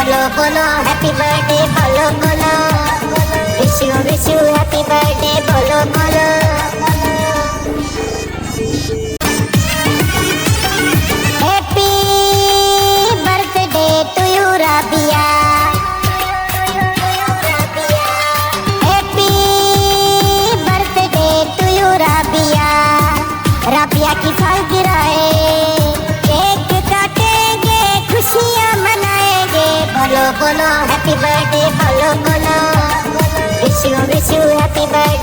बोलो बोलो happy birthday बोलो बोलो विश यू हैप्पी बर्थडे बोलो बोलो happy birthday to you Rabia happy birthday to you Rabia Rabia की सालगिरह है केक काटेंगे खुशियाँ मनाएंगे बोलो बोलो हैप्पी बर्थडे बोलो बोलो विश यू हैप्पी बर्थडे